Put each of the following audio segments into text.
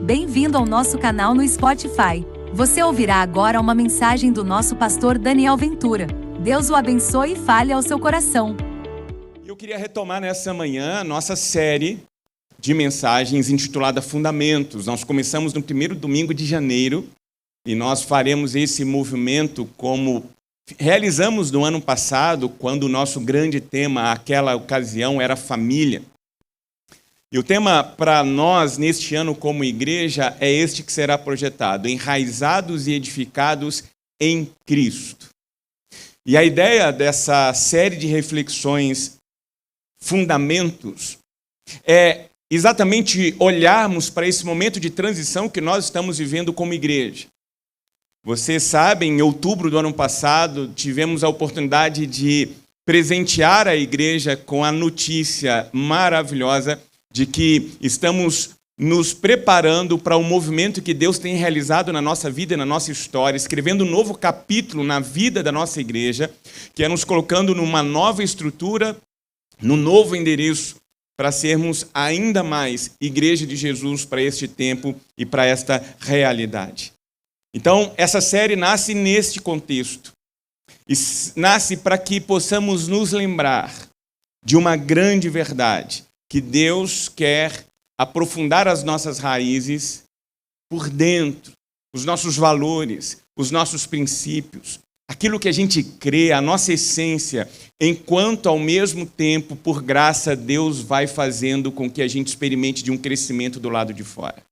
Bem-vindo ao nosso canal no Spotify. Você ouvirá agora uma mensagem do nosso pastor Daniel Ventura. Deus o abençoe e fale ao seu coração. Eu queria retomar nessa manhã a nossa série de mensagens intitulada Fundamentos. Nós começamos no primeiro domingo de janeiro e nós faremos esse movimento como realizamos no ano passado, quando o nosso grande tema, aquela ocasião, era família. E o tema para nós, neste ano como igreja, é este que será projetado: enraizados e edificados em Cristo. E a ideia dessa série de reflexões, Fundamentos, é exatamente olharmos para esse momento de transição que nós estamos vivendo como igreja. Vocês sabem, em outubro do ano passado, tivemos a oportunidade de presentear a igreja com a notícia maravilhosa de que estamos nos preparando para um movimento que Deus tem realizado na nossa vida e na nossa história, escrevendo um novo capítulo na vida da nossa igreja, que é nos colocando numa nova estrutura, num novo endereço, para sermos ainda mais Igreja de Jesus para este tempo e para esta realidade. Então, essa série nasce neste contexto, e nasce para que possamos nos lembrar de uma grande verdade, que Deus quer aprofundar as nossas raízes por dentro, os nossos valores, os nossos princípios, aquilo que a gente crê, a nossa essência, enquanto ao mesmo tempo, por graça, Deus vai fazendo com que a gente experimente de um crescimento do lado de fora.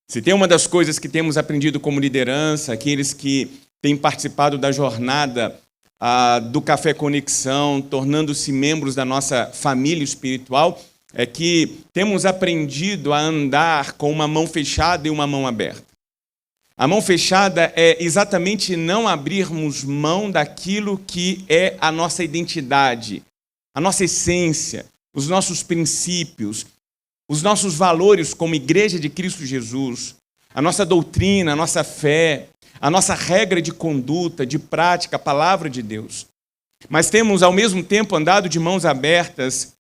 Se tem uma das coisas que temos aprendido como liderança, aqueles que têm participado da jornada do Café Conexão, tornando-se membros da nossa família espiritual, é que temos aprendido a andar com uma mão fechada e uma mão aberta. A mão fechada é exatamente não abrirmos mão daquilo que é a nossa identidade, a nossa essência, os nossos princípios, os nossos valores como Igreja de Cristo Jesus, a nossa doutrina, a nossa fé, a nossa regra de conduta, de prática, a palavra de Deus. Mas temos, ao mesmo tempo, andado de mãos abertas,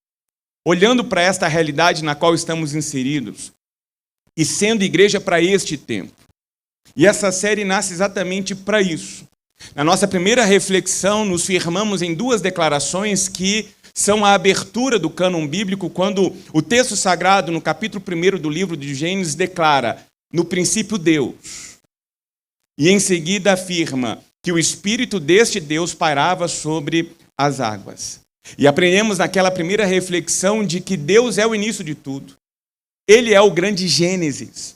olhando para esta realidade na qual estamos inseridos e sendo igreja para este tempo. E essa série nasce exatamente para isso. Na nossa primeira reflexão, nos firmamos em duas declarações que são a abertura do cânon bíblico, quando o texto sagrado, no capítulo 1 do livro de Gênesis, declara: no princípio Deus. E em seguida afirma que o Espírito deste Deus pairava sobre as águas. E aprendemos naquela primeira reflexão de que Deus é o início de tudo. Ele é o grande Gênesis.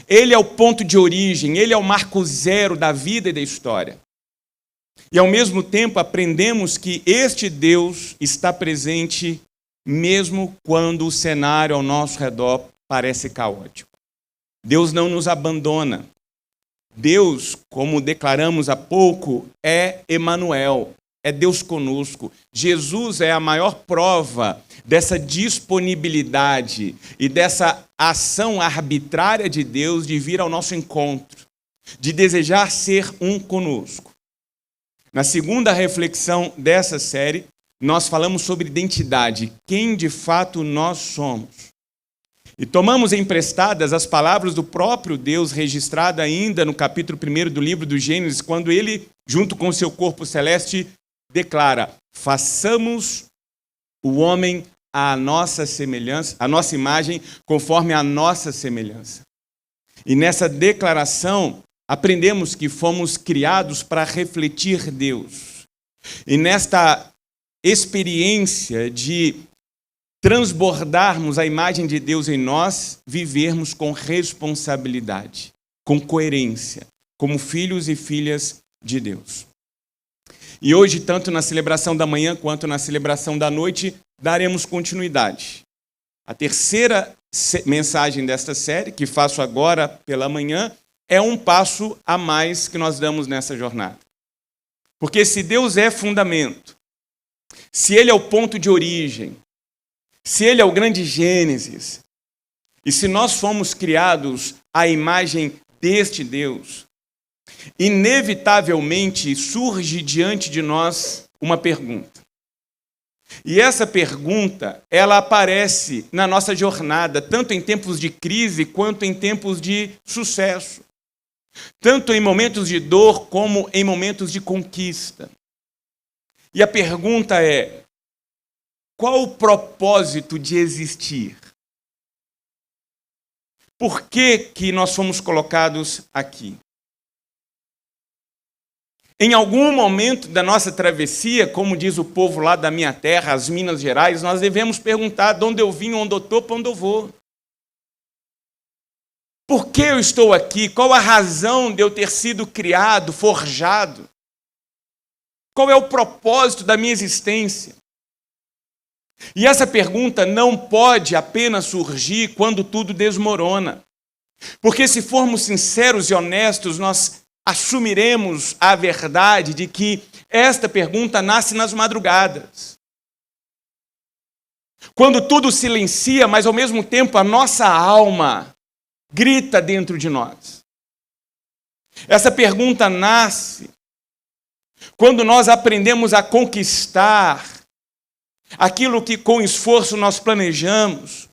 Ele é o ponto de origem, ele é o marco zero da vida e da história. E ao mesmo tempo aprendemos que este Deus está presente mesmo quando o cenário ao nosso redor parece caótico. Deus não nos abandona. Deus, como declaramos há pouco, é Emanuel, é Deus conosco. Jesus é a maior prova dessa disponibilidade e dessa ação arbitrária de Deus de vir ao nosso encontro, de desejar ser um conosco. Na segunda reflexão dessa série, nós falamos sobre identidade, quem de fato nós somos. E tomamos emprestadas as palavras do próprio Deus, registrada ainda no capítulo 1 do livro do Gênesis, quando ele, junto com o seu corpo celeste, declara: façamos o homem à nossa semelhança, à nossa imagem, conforme a nossa semelhança. E nessa declaração, aprendemos que fomos criados para refletir Deus. E nesta experiência de transbordarmos a imagem de Deus em nós, vivermos com responsabilidade, com coerência, como filhos e filhas de Deus. E hoje, tanto na celebração da manhã quanto na celebração da noite, daremos continuidade. A terceira mensagem desta série, que faço agora pela manhã, é um passo a mais que nós damos nessa jornada. Porque se Deus é fundamento, se Ele é o ponto de origem, se Ele é o grande Gênesis, e se nós fomos criados à imagem deste Deus, inevitavelmente surge diante de nós uma pergunta. E essa pergunta, ela aparece na nossa jornada, tanto em tempos de crise quanto em tempos de sucesso. Tanto em momentos de dor como em momentos de conquista. E a pergunta é: qual o propósito de existir? Por que nós fomos colocados aqui? Em algum momento da nossa travessia, como diz o povo lá da minha terra, as Minas Gerais, nós devemos perguntar de onde eu vim, onde eu estou, para onde eu vou. Por que eu estou aqui? Qual a razão de eu ter sido criado, forjado? Qual é o propósito da minha existência? E essa pergunta não pode apenas surgir quando tudo desmorona. Porque se formos sinceros e honestos, nós assumiremos a verdade de que esta pergunta nasce nas madrugadas. Quando tudo silencia, mas ao mesmo tempo a nossa alma grita dentro de nós. Essa pergunta nasce quando nós aprendemos a conquistar aquilo que com esforço nós planejamos,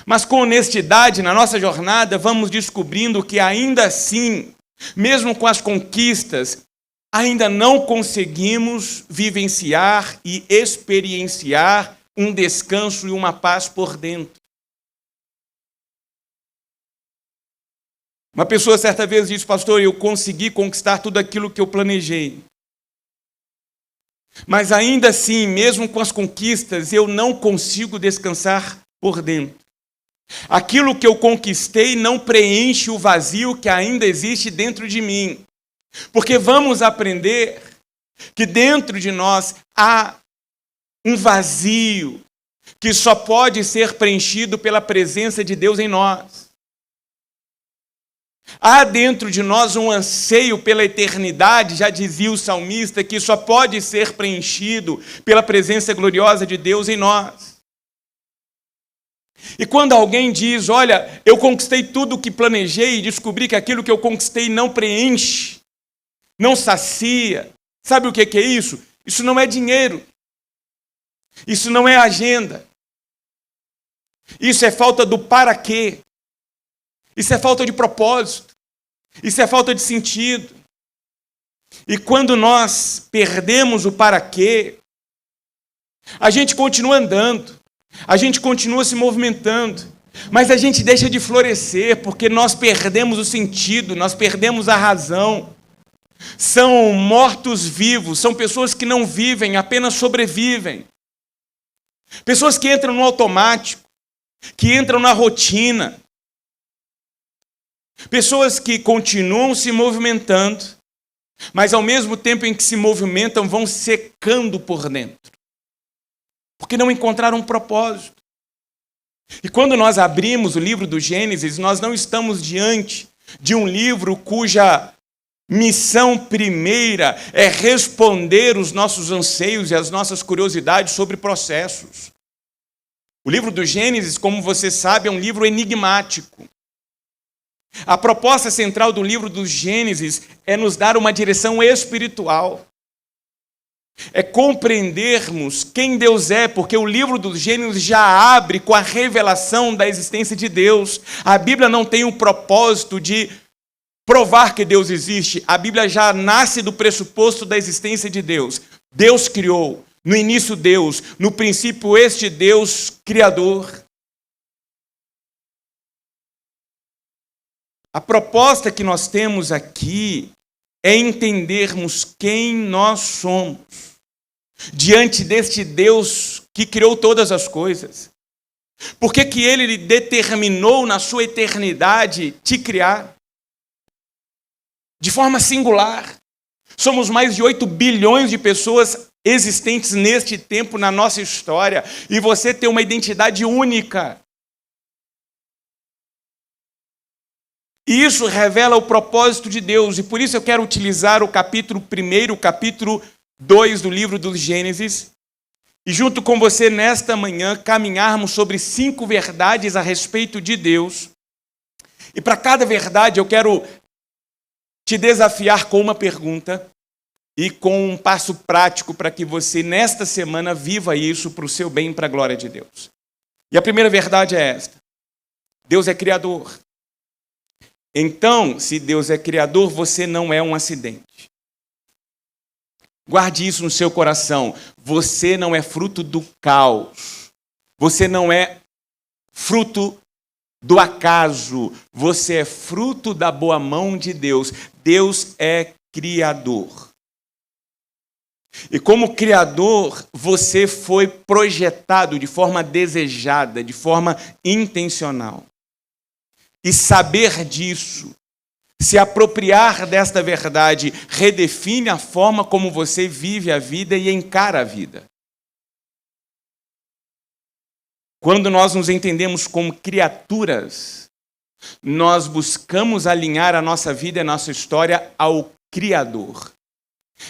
mas com honestidade na nossa jornada vamos descobrindo que ainda assim, mesmo com as conquistas, ainda não conseguimos vivenciar e experienciar um descanso e uma paz por dentro. Uma pessoa certa vez disse: pastor, eu consegui conquistar tudo aquilo que eu planejei. Mas ainda assim, mesmo com as conquistas, eu não consigo descansar por dentro. Aquilo que eu conquistei não preenche o vazio que ainda existe dentro de mim. Porque vamos aprender que dentro de nós há um vazio que só pode ser preenchido pela presença de Deus em nós. Há dentro de nós um anseio pela eternidade, já dizia o salmista, que só pode ser preenchido pela presença gloriosa de Deus em nós. E quando alguém diz: olha, eu conquistei tudo o que planejei e descobri que aquilo que eu conquistei não preenche, não sacia, sabe o que é isso? Isso não é dinheiro. Isso não é agenda. Isso é falta do para quê. Isso é falta de propósito. Isso é falta de sentido. E quando nós perdemos o para quê, a gente continua andando, a gente continua se movimentando, mas a gente deixa de florescer porque nós perdemos o sentido, nós perdemos a razão. São mortos-vivos, são pessoas que não vivem, apenas sobrevivem. Pessoas que entram no automático, que entram na rotina. Pessoas que continuam se movimentando, mas ao mesmo tempo em que se movimentam, vão secando por dentro. Porque não encontraram um propósito. E quando nós abrimos o livro do Gênesis, nós não estamos diante de um livro cuja missão primeira é responder os nossos anseios e as nossas curiosidades sobre processos. O livro do Gênesis, como você sabe, é um livro enigmático. A proposta central do livro do Gênesis é nos dar uma direção espiritual. É compreendermos quem Deus é, porque o livro do Gênesis já abre com a revelação da existência de Deus. A Bíblia não tem o propósito de provar que Deus existe. A Bíblia já nasce do pressuposto da existência de Deus. Deus criou, no início Deus, no princípio este Deus criador. A proposta que nós temos aqui é entendermos quem nós somos diante deste Deus que criou todas as coisas. Por que que Ele determinou na sua eternidade te criar? De forma singular. Somos mais de 8 bilhões de pessoas existentes neste tempo na nossa história. E você tem uma identidade única. E isso revela o propósito de Deus. E por isso eu quero utilizar o capítulo 1, o capítulo 2 do livro do Gênesis. E junto com você nesta manhã caminharmos sobre 5 verdades a respeito de Deus. E para cada verdade eu quero te desafiar com uma pergunta. e com um passo prático para que você, nesta semana, viva isso para o seu bem e para a glória de Deus. E a primeira verdade é esta: Deus é criador. Então, se Deus é criador, você não é um acidente. Guarde isso no seu coração. Você não é fruto do caos. Você não é fruto do acaso. Você é fruto da boa mão de Deus. Deus é criador. E como criador, você foi projetado de forma desejada, de forma intencional. E saber disso, se apropriar desta verdade, redefine a forma como você vive a vida e encara a vida. Quando nós nos entendemos como criaturas, nós buscamos alinhar a nossa vida e a nossa história ao Criador.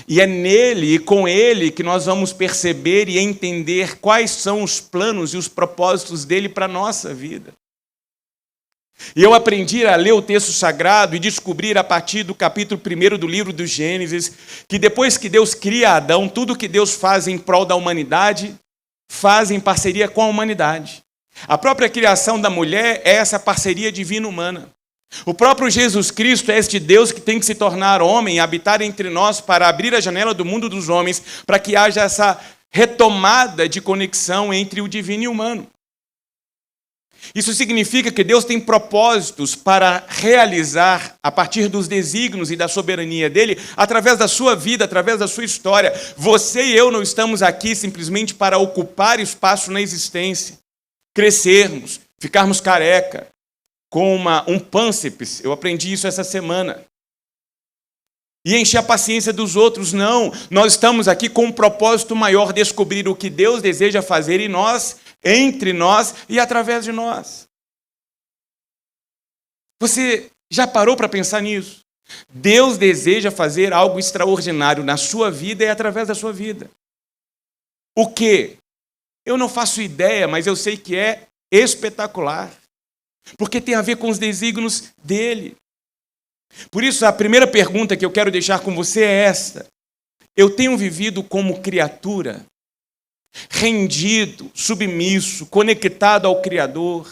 E é nele e com ele que nós vamos perceber e entender quais são os planos e os propósitos dele para a nossa vida. E eu aprendi a ler o texto sagrado e descobrir a partir do capítulo 1 do livro do Gênesis, que depois que Deus cria Adão, tudo que Deus faz em prol da humanidade, faz em parceria com a humanidade. A própria criação da mulher é essa parceria divina-humana. O próprio Jesus Cristo é este Deus que tem que se tornar homem e habitar entre nós para abrir a janela do mundo dos homens, para que haja essa retomada de conexão entre o divino e o humano. Isso significa que Deus tem propósitos para realizar, a partir dos desígnios e da soberania dele, através da sua vida, através da sua história. Você e eu não estamos aqui simplesmente para ocupar espaço na existência, crescermos, ficarmos careca, com um pânceps. Eu aprendi isso essa semana. E encher a paciência dos outros. Não, nós estamos aqui com um propósito maior, descobrir o que Deus deseja fazer em nós, entre nós e através de nós. Você já parou para pensar nisso? Deus deseja fazer algo extraordinário na sua vida e através da sua vida. O quê? Eu não faço ideia, mas eu sei que é espetacular. Porque tem a ver com os desígnios dele. Por isso, a primeira pergunta que eu quero deixar com você é esta: eu tenho vivido como criatura, rendido, submisso, conectado ao Criador?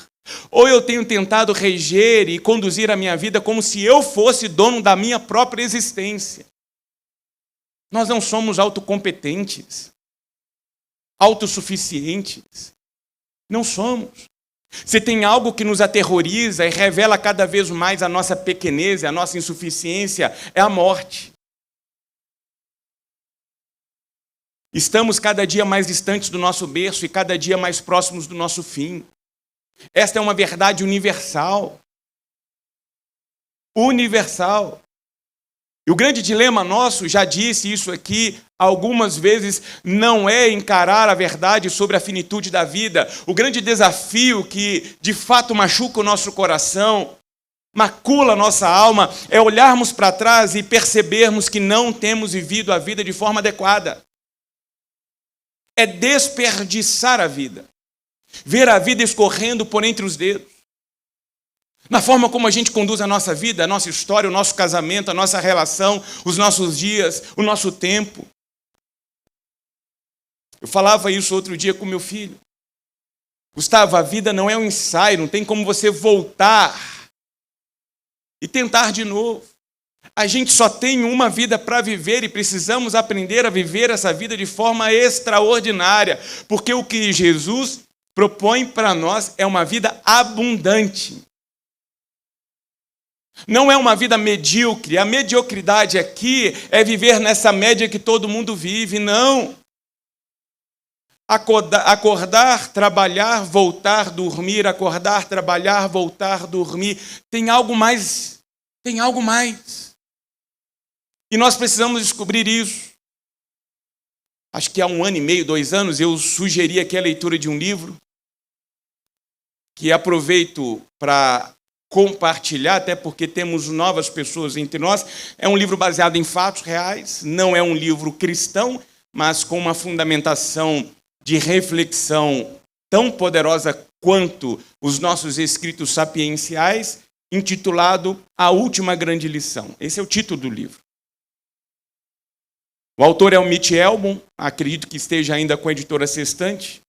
Ou eu tenho tentado reger e conduzir a minha vida como se eu fosse dono da minha própria existência? Nós não somos autocompetentes, autossuficientes. Não somos. Se tem algo que nos aterroriza e revela cada vez mais a nossa pequenez, a nossa insuficiência, é a morte. Estamos cada dia mais distantes do nosso berço e cada dia mais próximos do nosso fim. Esta é uma verdade universal. Universal. E o grande dilema nosso, já disse isso aqui algumas vezes, não é encarar a verdade sobre a finitude da vida. O grande desafio que de fato machuca o nosso coração, macula a nossa alma, é olharmos para trás e percebermos que não temos vivido a vida de forma adequada. É desperdiçar a vida. Ver a vida escorrendo por entre os dedos. Na forma como a gente conduz a nossa vida, a nossa história, o nosso casamento, a nossa relação, os nossos dias, o nosso tempo. Eu falava isso outro dia com meu filho. Gustavo, a vida não é um ensaio, não tem como você voltar e tentar de novo. A gente só tem uma vida para viver e precisamos aprender a viver essa vida de forma extraordinária, porque o que Jesus propõe para nós é uma vida abundante. Não é uma vida medíocre. A mediocridade aqui é viver nessa média que todo mundo vive. Não. Acordar, trabalhar, voltar, dormir. Acordar, trabalhar, voltar, dormir. Tem algo mais. Tem algo mais. E nós precisamos descobrir isso. Acho que há 1 ano e meio, 2 anos, eu sugeri aqui a leitura de um livro que aproveito para compartilhar, até porque temos novas pessoas entre nós. É um livro baseado em fatos reais, não é um livro cristão, mas com uma fundamentação de reflexão tão poderosa quanto os nossos escritos sapienciais, intitulado A Última Grande Lição. Esse é o título do livro. O autor é o Mitch Albom, acredito que esteja ainda com a editora Sextante.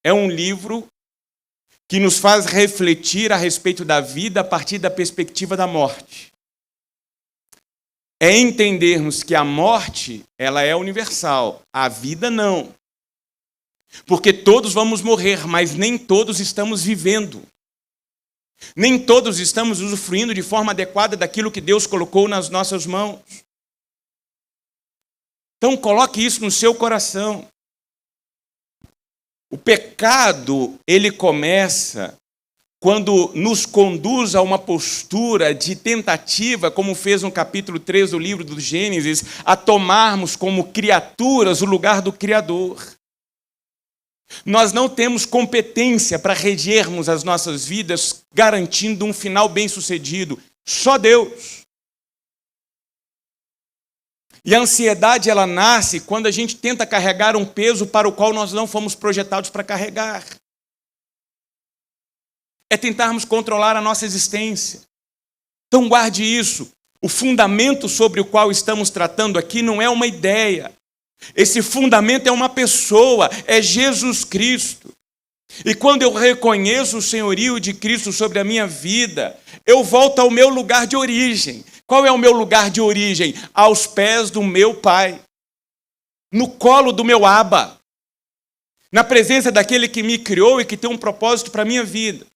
É um livro que nos faz refletir a respeito da vida a partir da perspectiva da morte. É entendermos que a morte, ela é universal, a vida não. Porque todos vamos morrer, mas nem todos estamos vivendo. Nem todos estamos usufruindo de forma adequada daquilo que Deus colocou nas nossas mãos. Então coloque isso no seu coração. O pecado, ele começa quando nos conduz a uma postura de tentativa, como fez no capítulo 3 do livro do Gênesis, a tomarmos como criaturas o lugar do Criador. Nós não temos competência para regermos as nossas vidas, garantindo um final bem-sucedido. Só Deus. E a ansiedade, ela nasce quando a gente tenta carregar um peso para o qual nós não fomos projetados para carregar. É tentarmos controlar a nossa existência. Então guarde isso. O fundamento sobre o qual estamos tratando aqui não é uma ideia. Esse fundamento é uma pessoa, é Jesus Cristo. E quando eu reconheço o senhorio de Cristo sobre a minha vida, eu volto ao meu lugar de origem. Qual é o meu lugar de origem? Aos pés do meu Pai. No colo do meu Abba. Na presença daquele que me criou e que tem um propósito para a minha vida.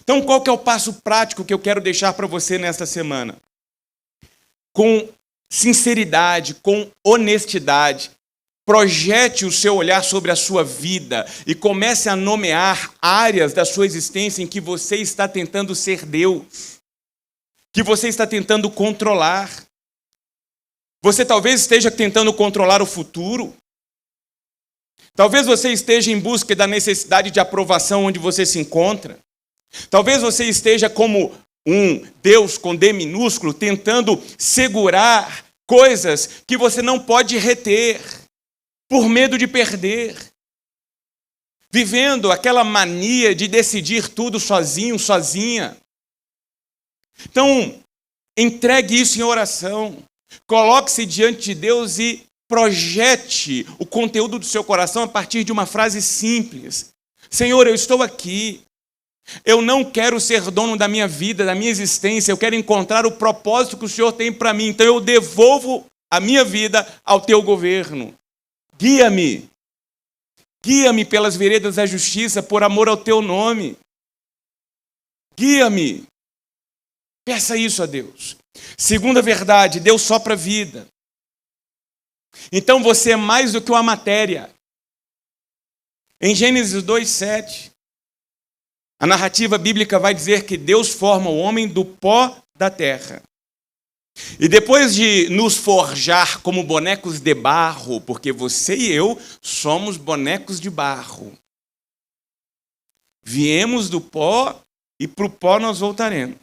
Então, qual que é o passo prático que eu quero deixar para você nesta semana? Com sinceridade, com honestidade, projete o seu olhar sobre a sua vida e comece a nomear áreas da sua existência em que você está tentando ser Deus, que você está tentando controlar. Você talvez esteja tentando controlar o futuro. Talvez você esteja em busca da necessidade de aprovação onde você se encontra. Talvez você esteja como um Deus com D minúsculo, tentando segurar coisas que você não pode reter, por medo de perder. Vivendo aquela mania de decidir tudo sozinho, sozinha. Então, entregue isso em oração. Coloque-se diante de Deus e projete o conteúdo do seu coração a partir de uma frase simples. Senhor, eu estou aqui. Eu não quero ser dono da minha vida, da minha existência. Eu quero encontrar o propósito que o Senhor tem para mim. Então eu devolvo a minha vida ao teu governo. Guia-me. Guia-me pelas veredas da justiça, por amor ao teu nome. Guia-me. Peça isso a Deus. Segunda verdade, Deus sopra vida. Então você é mais do que uma matéria. Em Gênesis 2:7, a narrativa bíblica vai dizer que Deus forma o homem do pó da terra. E depois de nos forjar como bonecos de barro, porque você e eu somos bonecos de barro, viemos do pó e para o pó nós voltaremos.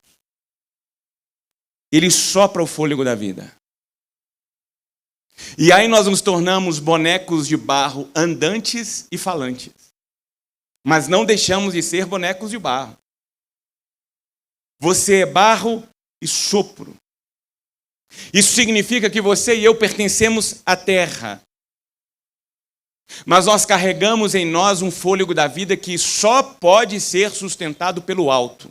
Ele sopra o fôlego da vida. E aí nós nos tornamos bonecos de barro andantes e falantes. Mas não deixamos de ser bonecos de barro. Você é barro e sopro. Isso significa que você e eu pertencemos à terra. Mas nós carregamos em nós um fôlego da vida que só pode ser sustentado pelo alto.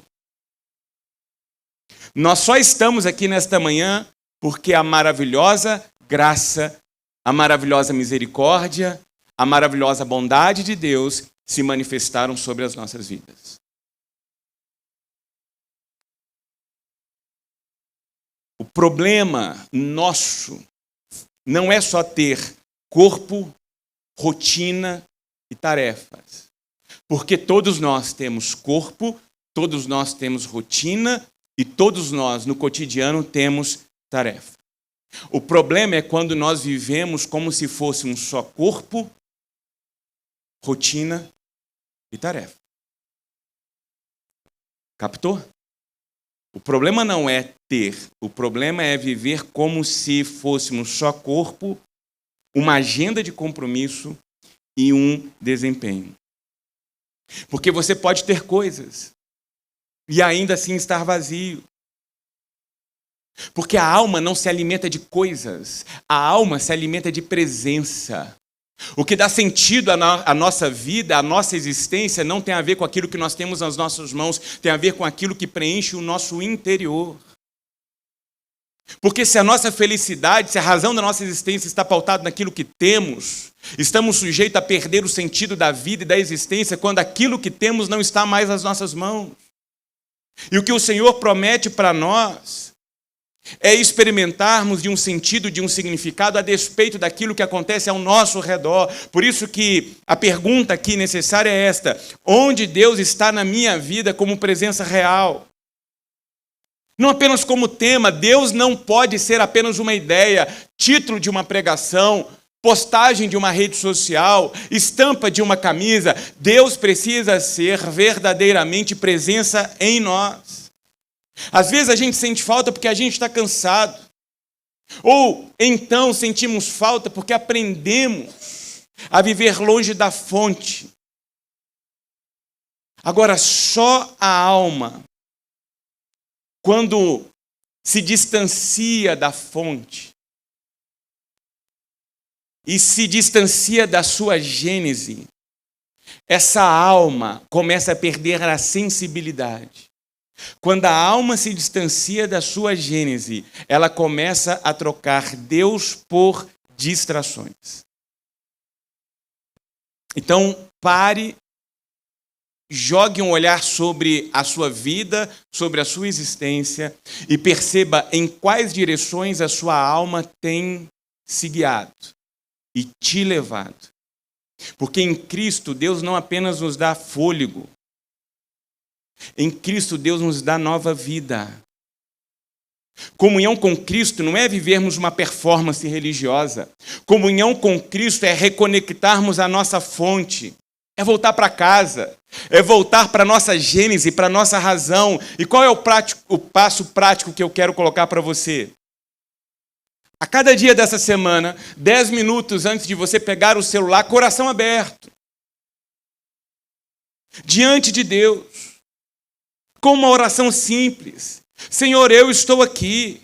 Nós só estamos aqui nesta manhã porque a maravilhosa graça, a maravilhosa misericórdia, a maravilhosa bondade de Deus se manifestaram sobre as nossas vidas. O problema nosso não é só ter corpo, rotina e tarefas. Porque todos nós temos corpo, todos nós temos rotina e todos nós, no cotidiano, temos tarefa. O problema é quando nós vivemos como se fôssemos só corpo, rotina e tarefa. Captou? O problema não é ter, o problema é viver como se fôssemos só corpo, uma agenda de compromisso e um desempenho. Porque você pode ter coisas e ainda assim estar vazio. Porque a alma não se alimenta de coisas, a alma se alimenta de presença. O que dá sentido à nossa vida, à nossa existência, não tem a ver com aquilo que nós temos nas nossas mãos, tem a ver com aquilo que preenche o nosso interior. Porque se a nossa felicidade, se a razão da nossa existência está pautada naquilo que temos, estamos sujeitos a perder o sentido da vida e da existência quando aquilo que temos não está mais nas nossas mãos. E o que o Senhor promete para nós é experimentarmos de um sentido, de um significado a despeito daquilo que acontece ao nosso redor. Por isso que a pergunta aqui necessária é esta: onde Deus está na minha vida como presença real? Não apenas como tema. Deus não pode ser apenas uma ideia, título de uma pregação, postagem de uma rede social, estampa de uma camisa. Deus precisa ser verdadeiramente presença em nós. Às vezes a gente sente falta porque a gente está cansado. Ou então sentimos falta porque aprendemos a viver longe da fonte. Agora, só a alma, quando se distancia da fonte e se distancia da sua gênese, essa alma começa a perder a sensibilidade. Quando a alma se distancia da sua gênese, ela começa a trocar Deus por distrações. Então, pare. Jogue um olhar sobre a sua vida, sobre a sua existência e perceba em quais direções a sua alma tem se guiado e te levado. Porque em Cristo, Deus não apenas nos dá fôlego. Em Cristo, Deus nos dá nova vida. Comunhão com Cristo não é vivermos uma performance religiosa. Comunhão com Cristo é reconectarmos a nossa fonte. É voltar para casa, é voltar para a nossa gênese, para a nossa razão. E qual é o passo prático que eu quero colocar para você? A cada dia dessa semana, 10 minutos antes de você pegar o celular, coração aberto, diante de Deus, com uma oração simples. Senhor, eu estou aqui.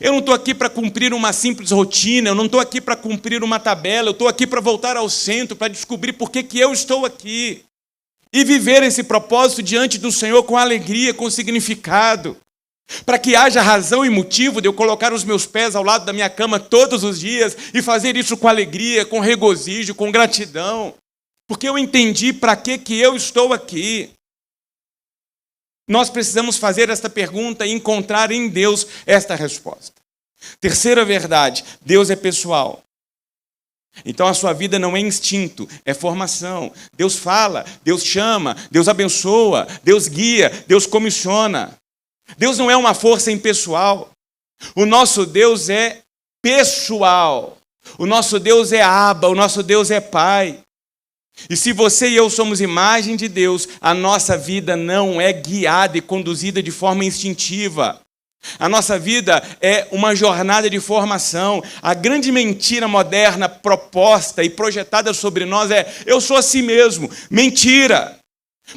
Eu não estou aqui para cumprir uma simples rotina, eu não estou aqui para cumprir uma tabela, eu estou aqui para voltar ao centro, para descobrir por que eu estou aqui. E viver esse propósito diante do Senhor com alegria, com significado. Para que haja razão e motivo de eu colocar os meus pés ao lado da minha cama todos os dias e fazer isso com alegria, com regozijo, com gratidão. Porque eu entendi para que eu estou aqui. Nós precisamos fazer esta pergunta e encontrar em Deus esta resposta. Terceira verdade: Deus é pessoal. Então a sua vida não é instinto, é formação. Deus fala, Deus chama, Deus abençoa, Deus guia, Deus comissiona. Deus não é uma força impessoal. O nosso Deus é pessoal. O nosso Deus é Abba, o nosso Deus é Pai. E se você e eu somos imagem de Deus, a nossa vida não é guiada e conduzida de forma instintiva. A nossa vida é uma jornada de formação. A grande mentira moderna proposta e projetada sobre nós é: eu sou assim mesmo. Mentira!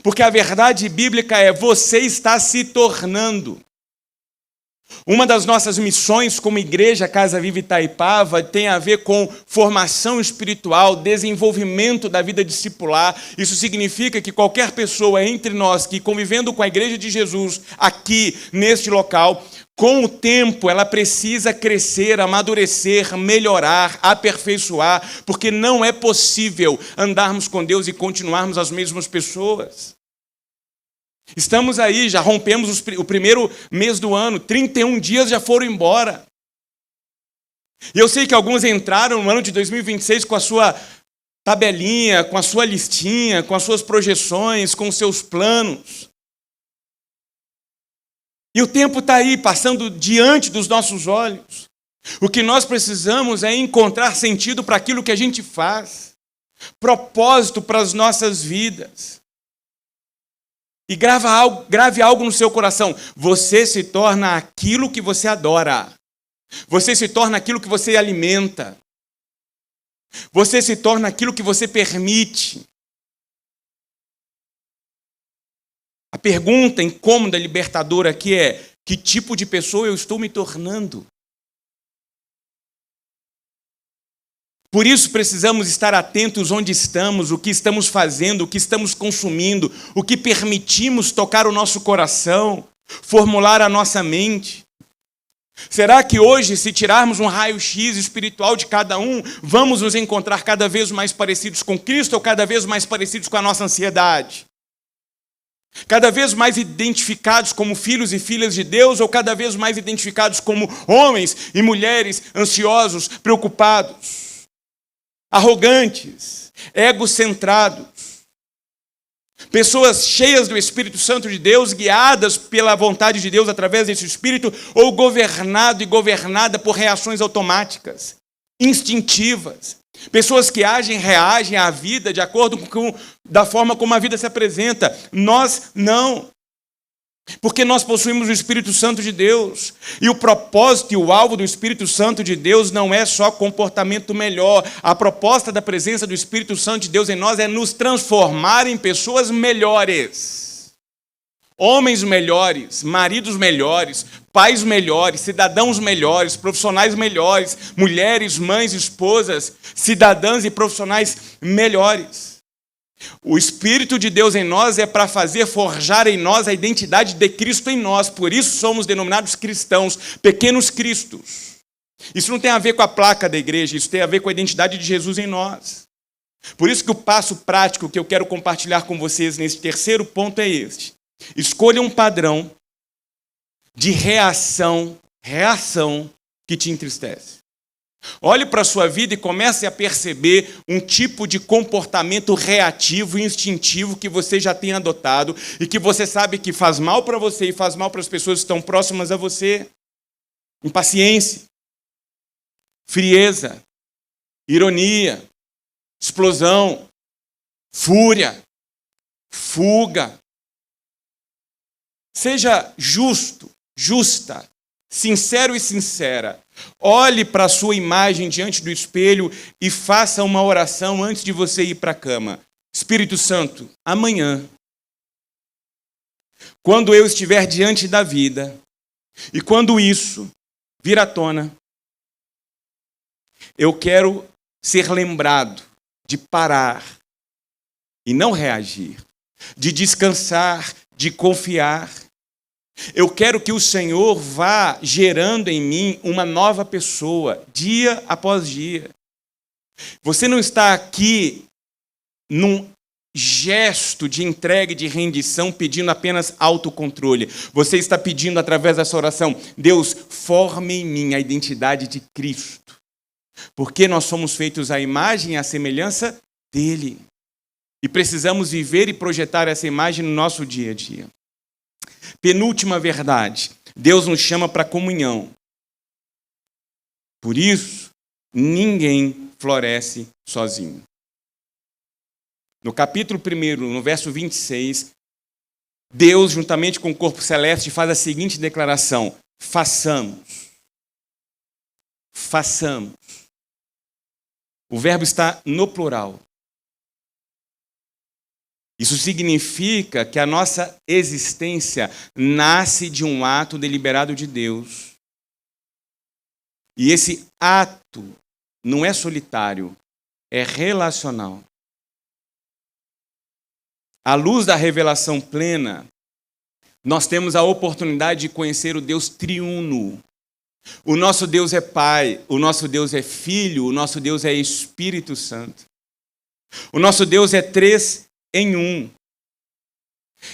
Porque a verdade bíblica é: você está se tornando. Uma das nossas missões como Igreja Casa Viva Itaipava tem a ver com formação espiritual, desenvolvimento da vida discipular. Isso significa que qualquer pessoa entre nós que, convivendo com a Igreja de Jesus aqui, neste local, com o tempo ela precisa crescer, amadurecer, melhorar, aperfeiçoar, porque não é possível andarmos com Deus e continuarmos as mesmas pessoas. Estamos aí, já rompemos o primeiro mês do ano, 31 dias já foram embora. E eu sei que alguns entraram no ano de 2026 com a sua tabelinha, com a sua listinha, com as suas projeções, com os seus planos. E o tempo está aí, passando diante dos nossos olhos. O que nós precisamos é encontrar sentido para aquilo que a gente faz, propósito para as nossas vidas. E grave algo no seu coração. Você se torna aquilo que você adora. Você se torna aquilo que você alimenta. Você se torna aquilo que você permite. A pergunta incômoda, libertadora aqui é: Que tipo de pessoa eu estou me tornando? Por isso precisamos estar atentos onde estamos, o que estamos fazendo, o que estamos consumindo, o que permitimos tocar o nosso coração, formular a nossa mente. Será que hoje, se tirarmos um raio-x espiritual de cada um, vamos nos encontrar cada vez mais parecidos com Cristo ou cada vez mais parecidos com a nossa ansiedade? Cada vez mais identificados como filhos e filhas de Deus ou cada vez mais identificados como homens e mulheres ansiosos, preocupados, arrogantes, egocentrados? Pessoas cheias do Espírito Santo de Deus, guiadas pela vontade de Deus através desse Espírito, ou governado e governada por reações automáticas, instintivas. Pessoas que agem, reagem à vida de acordo da forma como a vida se apresenta. Nós não. Porque nós possuímos o Espírito Santo de Deus. E o propósito e o alvo do Espírito Santo de Deus não é só comportamento melhor. A proposta da presença do Espírito Santo de Deus em nós é nos transformar em pessoas melhores. Homens melhores, maridos melhores, pais melhores, cidadãos melhores, profissionais melhores, mulheres, mães, esposas, cidadãs e profissionais melhores. O Espírito de Deus em nós é para forjar em nós a identidade de Cristo em nós. Por isso somos denominados cristãos, pequenos cristos. Isso não tem a ver com a placa da igreja, isso tem a ver com a identidade de Jesus em nós. Por isso que o passo prático que eu quero compartilhar com vocês nesse terceiro ponto é este. Escolha um padrão de reação que te entristece. Olhe para a sua vida e comece a perceber um tipo de comportamento reativo e instintivo que você já tem adotado e que você sabe que faz mal para você e faz mal para as pessoas que estão próximas a você. Impaciência, frieza, ironia, explosão, fúria, fuga. Seja justo, justa, sincero e sincera. Olhe para a sua imagem diante do espelho e faça uma oração antes de você ir para a cama. Espírito Santo, amanhã, quando eu estiver diante da vida e quando isso vir à tona, eu quero ser lembrado de parar e não reagir, de descansar, de confiar. Eu quero que o Senhor vá gerando em mim uma nova pessoa, dia após dia. Você não está aqui num gesto de entrega e de rendição, pedindo apenas autocontrole. Você está pedindo através dessa oração, Deus, forme em mim a identidade de Cristo. Porque nós somos feitos à imagem e à semelhança dele. E precisamos viver e projetar essa imagem no nosso dia a dia. Penúltima verdade, Deus nos chama para comunhão. Por isso, ninguém floresce sozinho. No capítulo 1, no verso 26, Deus, juntamente com o corpo celeste, faz a seguinte declaração: façamos. Façamos. O verbo está no plural. Isso significa que a nossa existência nasce de um ato deliberado de Deus. E esse ato não é solitário, é relacional. À luz da revelação plena, nós temos a oportunidade de conhecer o Deus triuno. O nosso Deus é Pai, o nosso Deus é Filho, o nosso Deus é Espírito Santo. O nosso Deus é três em um.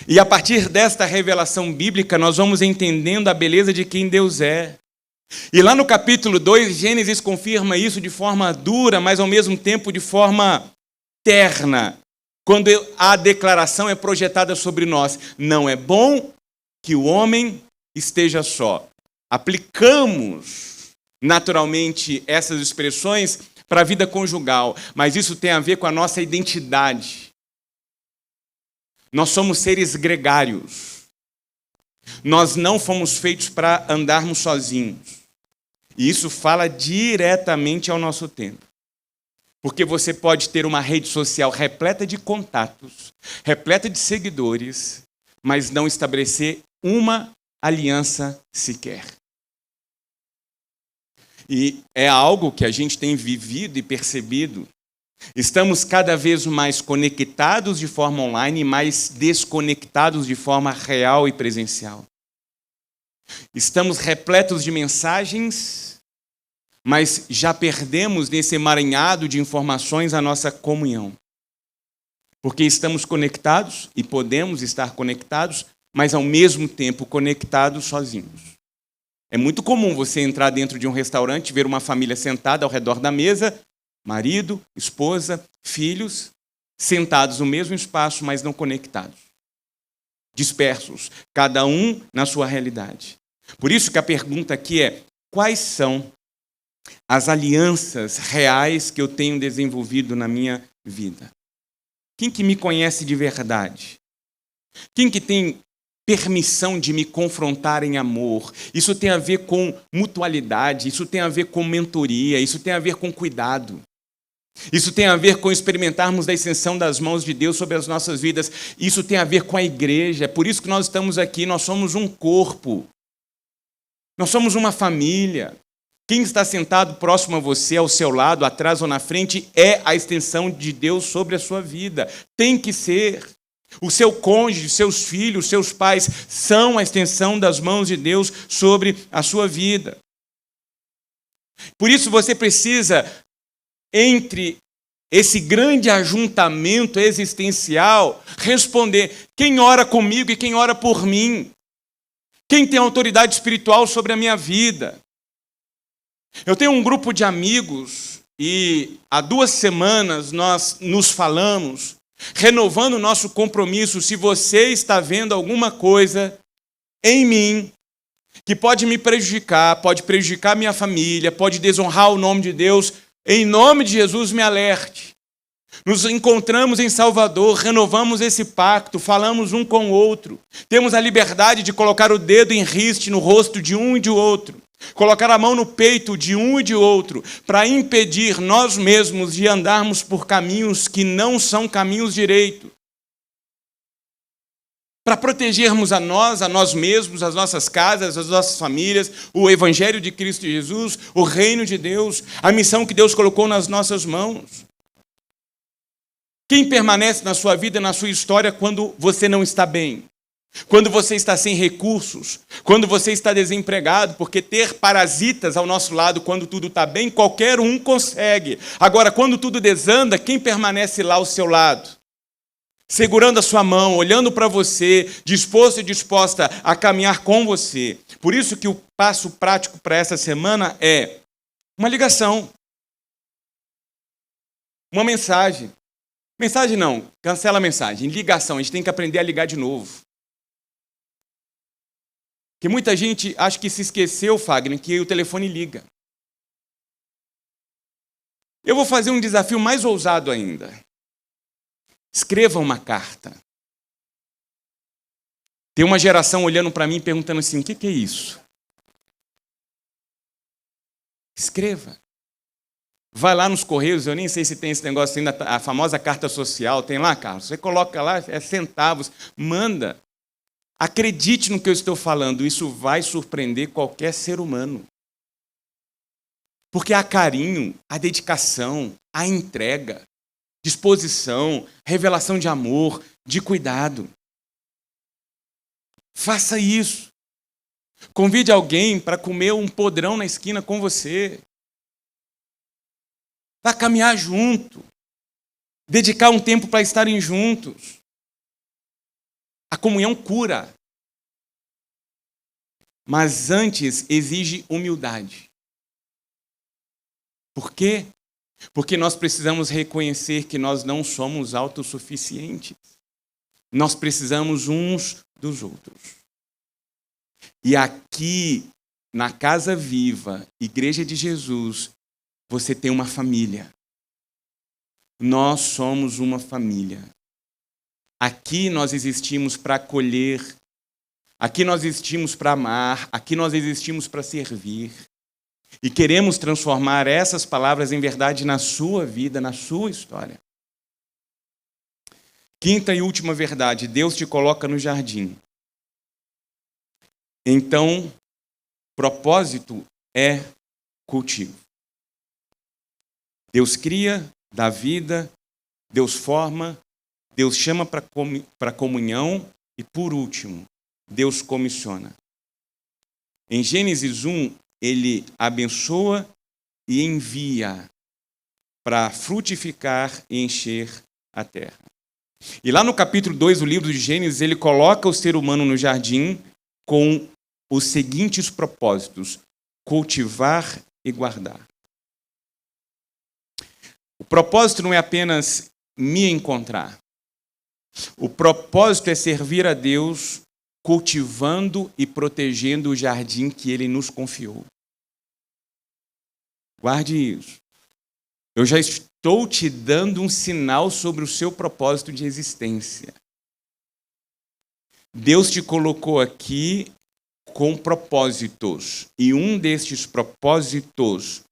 E a partir desta revelação bíblica, nós vamos entendendo a beleza de quem Deus é. E lá no capítulo 2, Gênesis confirma isso de forma dura, mas ao mesmo tempo de forma terna. Quando a declaração é projetada sobre nós, não é bom que o homem esteja só. Aplicamos naturalmente essas expressões para a vida conjugal, mas isso tem a ver com a nossa identidade. Nós somos seres gregários. Nós não fomos feitos para andarmos sozinhos. E isso fala diretamente ao nosso tempo. Porque você pode ter uma rede social repleta de contatos, repleta de seguidores, mas não estabelecer uma aliança sequer. E é algo que a gente tem vivido e percebido. Estamos cada vez mais conectados de forma online e mais desconectados de forma real e presencial. Estamos repletos de mensagens, mas já perdemos nesse emaranhado de informações a nossa comunhão. Porque estamos conectados e podemos estar conectados, mas ao mesmo tempo conectados sozinhos. É muito comum você entrar dentro de um restaurante, ver uma família sentada ao redor da mesa, marido, esposa, filhos, sentados no mesmo espaço, mas não conectados. Dispersos, cada um na sua realidade. Por isso que a pergunta aqui é: quais são as alianças reais que eu tenho desenvolvido na minha vida? Quem que me conhece de verdade? Quem que tem permissão de me confrontar em amor? Isso tem a ver com mutualidade, isso tem a ver com mentoria, isso tem a ver com cuidado. Isso tem a ver com experimentarmos da extensão das mãos de Deus sobre as nossas vidas. Isso tem a ver com a igreja. É por isso que nós estamos aqui, nós somos um corpo. Nós somos uma família. Quem está sentado próximo a você, ao seu lado, atrás ou na frente, é a extensão de Deus sobre a sua vida. Tem que ser. O seu cônjuge, seus filhos, seus pais são a extensão das mãos de Deus sobre a sua vida. Por isso você precisa, entre esse grande ajuntamento existencial, responder: quem ora comigo e quem ora por mim? Quem tem autoridade espiritual sobre a minha vida? Eu tenho um grupo de amigos e há 2 semanas nós nos falamos, renovando o nosso compromisso. Se você está vendo alguma coisa em mim que pode me prejudicar, pode prejudicar minha família, pode desonrar o nome de Deus, em nome de Jesus, me alerte. Nos encontramos em Salvador, renovamos esse pacto, falamos um com o outro. Temos a liberdade de colocar o dedo em riste no rosto de um e de outro. Colocar a mão no peito de um e de outro, para impedir nós mesmos de andarmos por caminhos que não são caminhos direitos. Para protegermos a nós mesmos, as nossas casas, as nossas famílias, o Evangelho de Cristo Jesus, o reino de Deus, a missão que Deus colocou nas nossas mãos. Quem permanece na sua vida, na sua história, quando você não está bem? Quando você está sem recursos? Quando você está desempregado? Porque ter parasitas ao nosso lado quando tudo está bem, qualquer um consegue. Agora, quando tudo desanda, quem permanece lá ao seu lado? Segurando a sua mão, olhando para você, disposto e disposta a caminhar com você. Por isso que o passo prático para essa semana é uma ligação. Uma mensagem. Mensagem não, cancela a mensagem. Ligação, a gente tem que aprender a ligar de novo. Porque muita gente acha que se esqueceu, Fagner, que o telefone liga. Eu vou fazer um desafio mais ousado ainda. Escreva uma carta. Tem uma geração olhando para mim perguntando assim: o que é isso? Escreva. Vai lá nos Correios, eu nem sei se tem esse negócio ainda, a famosa carta social, tem lá, Carlos? Você coloca lá, é centavos, manda. Acredite no que eu estou falando, isso vai surpreender qualquer ser humano. Porque há carinho, há dedicação, há entrega, disposição, revelação de amor, de cuidado. Faça isso. Convide alguém para comer um podrão na esquina com você. Para caminhar junto. Dedicar um tempo para estarem juntos. A comunhão cura. Mas antes exige humildade. Por quê? Porque nós precisamos reconhecer que nós não somos autossuficientes. Nós precisamos uns dos outros. E aqui, na Casa Viva, Igreja de Jesus, você tem uma família. Nós somos uma família. Aqui nós existimos para acolher, aqui nós existimos para amar, aqui nós existimos para servir. E queremos transformar essas palavras em verdade na sua vida, na sua história. Quinta e última verdade: Deus te coloca no jardim Então, propósito é cultivo. Deus cria, dá vida, Deus forma, Deus chama para comunhão e, por último, Deus comissiona. Em Gênesis 1, ele abençoa e envia para frutificar e encher a terra. E lá no capítulo 2 do livro de Gênesis, ele coloca o ser humano no jardim com os seguintes propósitos: cultivar e guardar. O propósito não é apenas me encontrar. O propósito é servir a Deus cultivando e protegendo o jardim que Ele nos confiou. Guarde isso. Eu já estou te dando um sinal sobre o seu propósito de existência. Deus te colocou aqui com propósitos. E um destes propósitos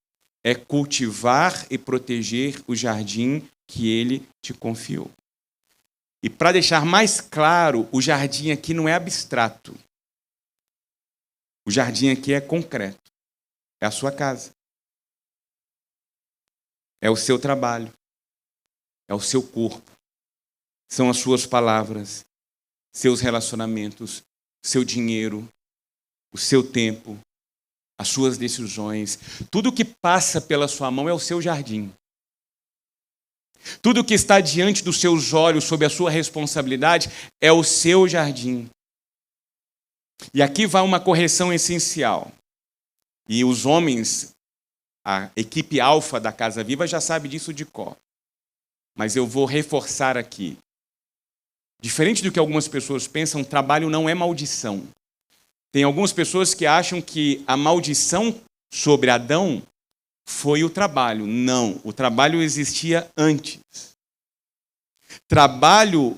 é cultivar e proteger o jardim que Ele te confiou. E para deixar mais claro, o jardim aqui não é abstrato. O jardim aqui é concreto. É a sua casa. É o seu trabalho. É o seu corpo. São as suas palavras, seus relacionamentos, seu dinheiro, o seu tempo, as suas decisões. Tudo que passa pela sua mão é o seu jardim. Tudo que está diante dos seus olhos, sob a sua responsabilidade, é o seu jardim. E aqui vai uma correção essencial. E os homens, a equipe alfa da Casa Viva já sabe disso de cor. Mas eu vou reforçar aqui. Diferente do que algumas pessoas pensam, trabalho não é maldição. Tem algumas pessoas que acham que a maldição sobre Adão foi o trabalho. Não, o trabalho existia antes. Trabalho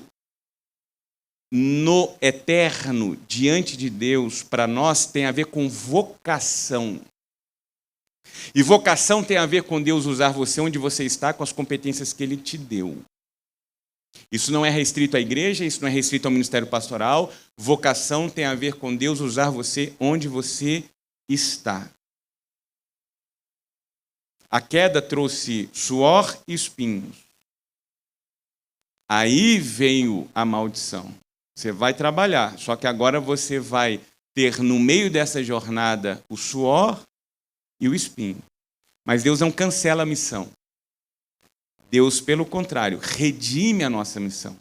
no eterno, diante de Deus, para nós tem a ver com vocação. E vocação tem a ver com Deus usar você onde você está, com as competências que Ele te deu. Isso não é restrito à igreja, isso não é restrito ao ministério pastoral. Vocação tem a ver com Deus usar você onde você está. A queda trouxe suor e espinhos. Aí veio a maldição. Você vai trabalhar, só que agora você vai ter no meio dessa jornada o suor e o espinho. Mas Deus não cancela a missão. Deus, pelo contrário, redime a nossa missão.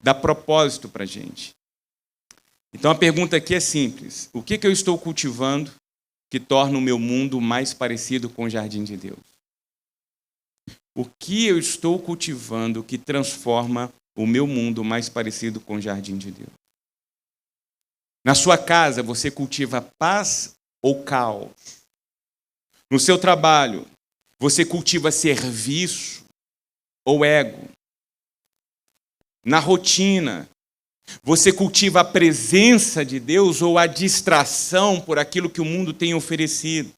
Dá propósito para a gente. Então a pergunta aqui é simples. O que eu estou cultivando que torna o meu mundo mais parecido com o jardim de Deus? O que eu estou cultivando que transforma o meu mundo mais parecido com o jardim de Deus? Na sua casa, você cultiva paz ou caos? No seu trabalho, você cultiva serviço ou ego? Na rotina, você cultiva a presença de Deus ou a distração por aquilo que o mundo tem oferecido?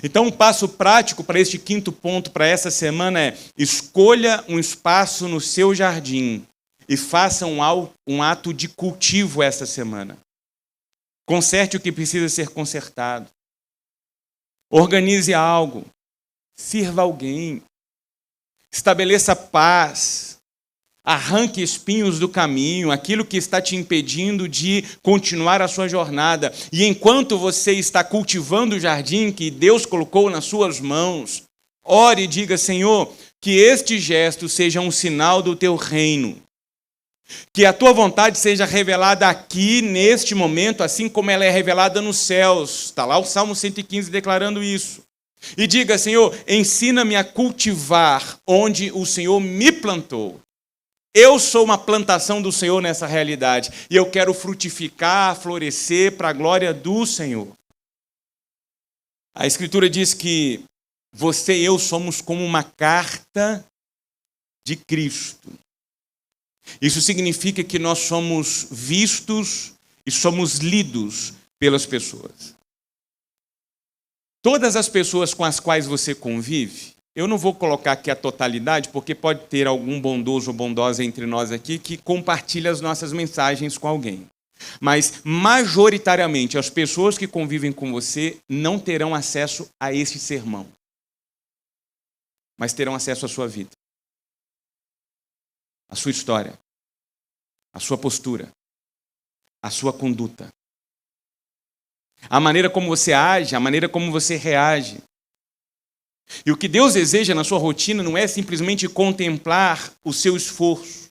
Então, um passo prático para este quinto ponto para essa semana é: escolha um espaço no seu jardim e faça um ato de cultivo essa semana. Conserte o que precisa ser consertado. Organize algo. Sirva alguém. Estabeleça paz. Arranque espinhos do caminho, aquilo que está te impedindo de continuar a sua jornada. E enquanto você está cultivando o jardim que Deus colocou nas suas mãos, ore e diga: Senhor, que este gesto seja um sinal do teu reino. Que a tua vontade seja revelada aqui, neste momento, assim como ela é revelada nos céus. Está lá o Salmo 115 declarando isso. E diga: Senhor, ensina-me a cultivar onde o Senhor me plantou. Eu sou uma plantação do Senhor nessa realidade. E eu quero frutificar, florescer para a glória do Senhor. A Escritura diz que você e eu somos como uma carta de Cristo. Isso significa que nós somos vistos e somos lidos pelas pessoas. Todas as pessoas com as quais você convive, eu não vou colocar aqui a totalidade, porque pode ter algum bondoso ou bondosa entre nós aqui que compartilha as nossas mensagens com alguém. Mas, majoritariamente, as pessoas que convivem com você não terão acesso a esse sermão, mas terão acesso à sua vida, à sua história, à sua postura, à sua conduta, a maneira como você age, a maneira como você reage. E o que Deus deseja na sua rotina não é simplesmente contemplar o seu esforço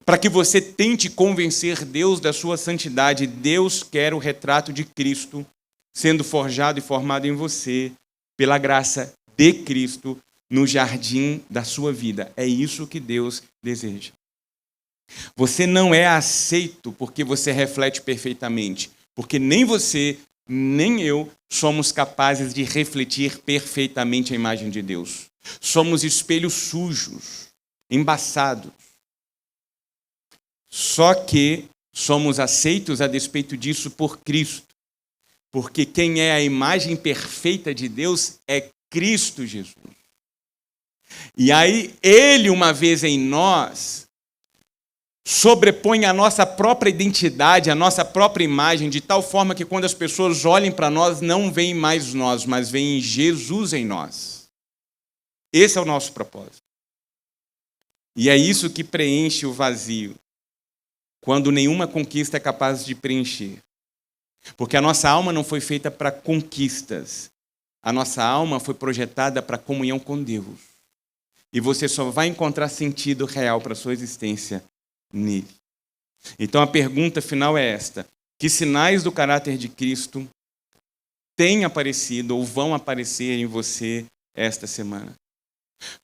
para que você tente convencer Deus da sua santidade. Deus quer o retrato de Cristo sendo forjado e formado em você pela graça de Cristo no jardim da sua vida. É isso que Deus deseja. Você não é aceito porque você reflete perfeitamente, porque nem você, nem eu somos capazes de refletir perfeitamente a imagem de Deus. Somos espelhos sujos, embaçados. Só que somos aceitos a despeito disso por Cristo, porque quem é a imagem perfeita de Deus é Cristo Jesus. E aí, Ele, uma vez em nós, sobrepõe a nossa própria identidade, a nossa própria imagem, de tal forma que quando as pessoas olhem para nós, não veem mais nós, mas veem Jesus em nós. Esse é o nosso propósito. E é isso que preenche o vazio, quando nenhuma conquista é capaz de preencher. Porque a nossa alma não foi feita para conquistas. A nossa alma foi projetada para comunhão com Deus. E você só vai encontrar sentido real para a sua existência nele. Então a pergunta final é esta: que sinais do caráter de Cristo têm aparecido ou vão aparecer em você esta semana?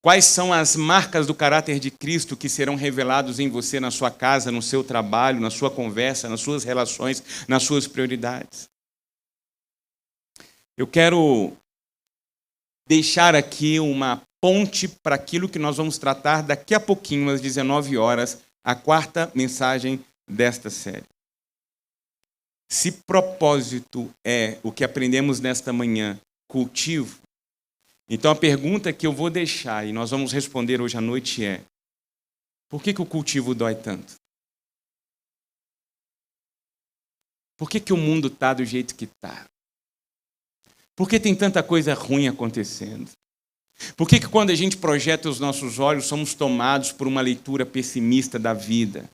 Quais são as marcas do caráter de Cristo que serão revelados em você, na sua casa, no seu trabalho, na sua conversa, nas suas relações, nas suas prioridades? Eu quero deixar aqui uma ponte para aquilo que nós vamos tratar daqui a pouquinho, às 19 horas, a quarta mensagem desta série. Se propósito é o que aprendemos nesta manhã, cultivo, então a pergunta que eu vou deixar e nós vamos responder hoje à noite é: por que o cultivo dói tanto? Por que o mundo está do jeito que está? Por que tem tanta coisa ruim acontecendo? Por que quando a gente projeta os nossos olhos somos tomados por uma leitura pessimista da vida?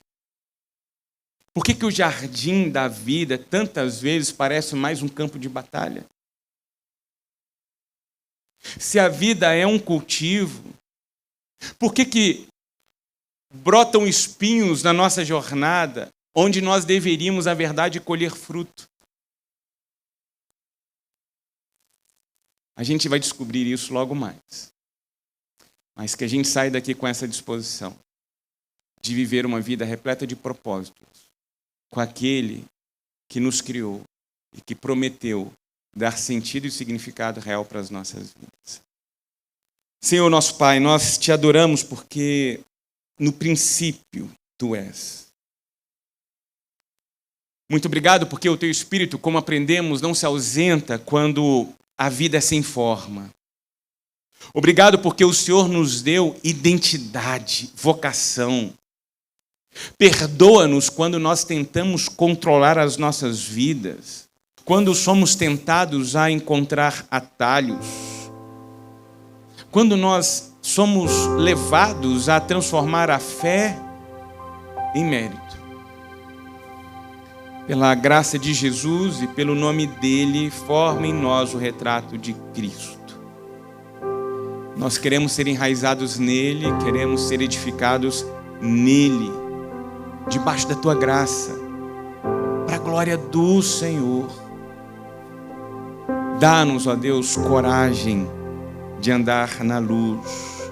Por que o jardim da vida tantas vezes parece mais um campo de batalha? Se a vida é um cultivo, por que brotam espinhos na nossa jornada, onde nós deveríamos, na verdade, colher fruto? A gente vai descobrir isso logo mais. Mas que a gente saia daqui com essa disposição de viver uma vida repleta de propósitos, com aquele que nos criou e que prometeu dar sentido e significado real para as nossas vidas. Senhor nosso Pai, nós te adoramos porque no princípio Tu és. Muito obrigado porque o Teu Espírito, como aprendemos, não se ausenta quando a vida é sem forma. Obrigado porque o Senhor nos deu identidade, vocação. Perdoa-nos quando nós tentamos controlar as nossas vidas, quando somos tentados a encontrar atalhos, quando nós somos levados a transformar a fé em mérito. Pela graça de Jesus e pelo nome dele, forma em nós o retrato de Cristo. Nós queremos ser enraizados nele, queremos ser edificados nele, debaixo da tua graça, para a glória do Senhor. Dá-nos, ó Deus, coragem de andar na luz,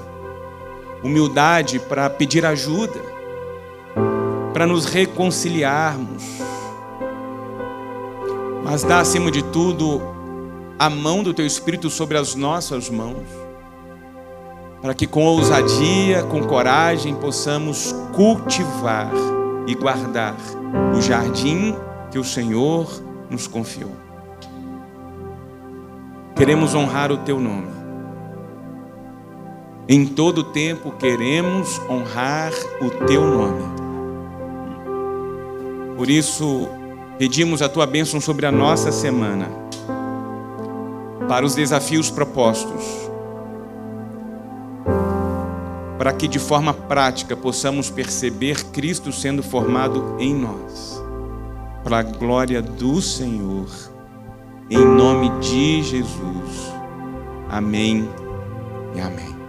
humildade para pedir ajuda, para nos reconciliarmos, mas dá, acima de tudo, a mão do Teu Espírito sobre as nossas mãos, para que com ousadia, com coragem, possamos cultivar e guardar o jardim que o Senhor nos confiou. Queremos honrar o Teu nome. Em todo tempo queremos honrar o Teu nome. Por isso, Pedimos a tua bênção sobre a nossa semana, para os desafios propostos, para que de forma prática possamos perceber Cristo sendo formado em nós, para a glória do Senhor, em nome de Jesus. Amém e amém.